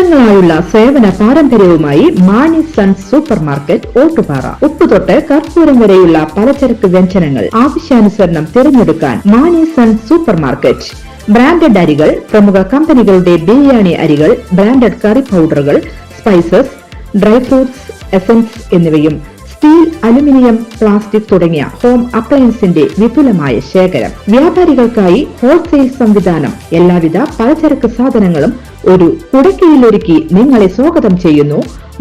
വർഷങ്ങളായുള്ള സേവന പാരമ്പര്യവുമായി Mani sons super market Ottupara. ഉപ്പുതൊട്ട് കർപ്പൂരം വരെയുള്ള പലചരക്ക് വ്യഞ്ജനങ്ങൾ ആവശ്യാനുസരണം തിരഞ്ഞെടുക്കാൻ Mani sons super market. Branded അരികൾ, പ്രമുഖ കമ്പനികളുടെ ബിരിയാണി അരികൾ, ബ്രാൻഡഡ് കറി പൗഡറുകൾ, സ്പൈസസ്, ഡ്രൈ ഫ്രൂട്ട്സ്, എസൻസ് എന്നിവയും സ്റ്റീൽ, അലുമിനിയം, പ്ലാസ്റ്റിക് തുടങ്ങിയ ഹോം അപ്ലയൻസിന്റെ വിപുലമായ ശേഖരം. വ്യാപാരികൾക്കായി ഹോൾസെയിൽ സംവിധാനം. എല്ലാവിധ പലചരക്ക് സാധനങ്ങളും ഒരു കുടക്കീഴിലൊരുക്കി നിങ്ങളെ സ്വാഗതം ചെയ്യുന്നു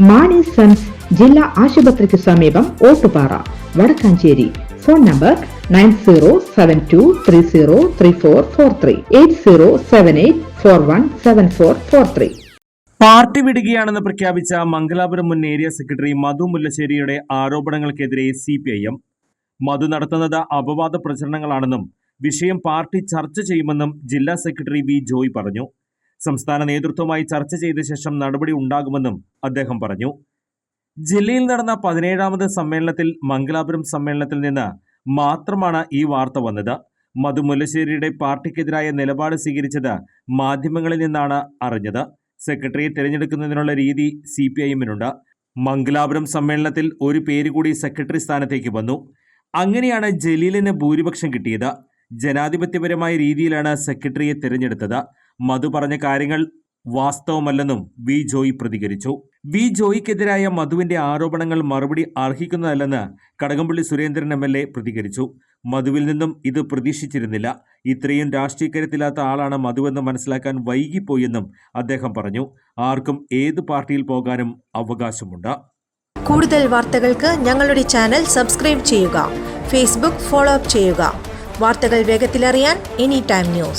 മാണി സൺസ്, ജില്ലാ ആശുപത്രിക്ക് സമീപം, Ottupara, Vadakkanchery. Phone number 9072303443 8078417443. Party വിടുകയാണെന്ന് പ്രഖ്യാപിച്ച മംഗലാപുരം മുൻ ഏരിയ സെക്രട്ടറി മധു മുല്ലശ്ശേരിയുടെ ആരോപണങ്ങൾക്കെതിരെ CPIM. മധു നടത്തുന്നത് അപവാദ പ്രചരണങ്ങളാണെന്നും വിഷയം പാർട്ടി ചർച്ച ചെയ്യുമെന്നും ജില്ലാ സെക്രട്ടറി വി ജോയ് പറഞ്ഞു. സംസ്ഥാന നേതൃത്വവുമായി ചർച്ച ചെയ്ത ശേഷം നടപടി ഉണ്ടാകുമെന്നും അദ്ദേഹം പറഞ്ഞു. ജില്ലയിൽ നടന്ന 17ാമത് സമ്മേളനത്തിൽ മംഗലാപുരം സമ്മേളനത്തിൽ നിന്ന് മാത്രമാണ് ഈ വാർത്ത വന്നത്. മധു മുല്ലശ്ശേരിയുടെ പാർട്ടിക്കെതിരായ നിലപാട് സ്വീകരിച്ചത് മാധ്യമങ്ങളിൽ നിന്നാണ് അറിഞ്ഞത്. സെക്രട്ടറിയെ തിരഞ്ഞെടുക്കുന്നതിനുള്ള രീതി CPIM-നുണ്ട്. മംഗലാപുരം സമ്മേളനത്തിൽ ഒരു പേര് കൂടി സെക്രട്ടറി സ്ഥാനത്തേക്ക് വന്നു. അങ്ങനെയാണ് ജലീലിന് ഭൂരിപക്ഷം കിട്ടിയത്. ജനാധിപത്യപരമായ രീതിയിലാണ് സെക്രട്ടറിയെ തിരഞ്ഞെടുത്തത്. മധു പറഞ്ഞ കാര്യങ്ങൾ വാസ്തവമല്ലെന്നും വി ജോയ് പ്രതികരിച്ചു. വി ജോയ്ക്കെതിരായ മധുവിന്റെ ആരോപണങ്ങൾ മറുപടി അർഹിക്കുന്നതല്ലെന്ന് കടകംപള്ളി സുരേന്ദ്രൻ MLA പ്രതികരിച്ചു. മധുവിൽ നിന്നും ഇത് പ്രതീക്ഷിച്ചിരുന്നില്ല. ഇത്രയും രാഷ്ട്രീയക്കരുത്തില്ലാത്ത ആളാണ് മധുവെന്ന് മനസ്സിലാക്കാൻ വൈകിപ്പോയെന്നും അദ്ദേഹം പറഞ്ഞു. ആർക്കും ഏത് പാർട്ടിയിൽ പോകാനും അവകാശമുണ്ട്. കൂടുതൽ വാർത്തകൾക്ക് ഞങ്ങളുടെ ചാനൽ സബ്സ്ക്രൈബ് ചെയ്യുക. ഫേസ്ബുക്ക് ഫോളോ അപ്പ് ചെയ്യുക. വാർത്തകൾ വേഗത്തിലറിയാൻ Anytime News.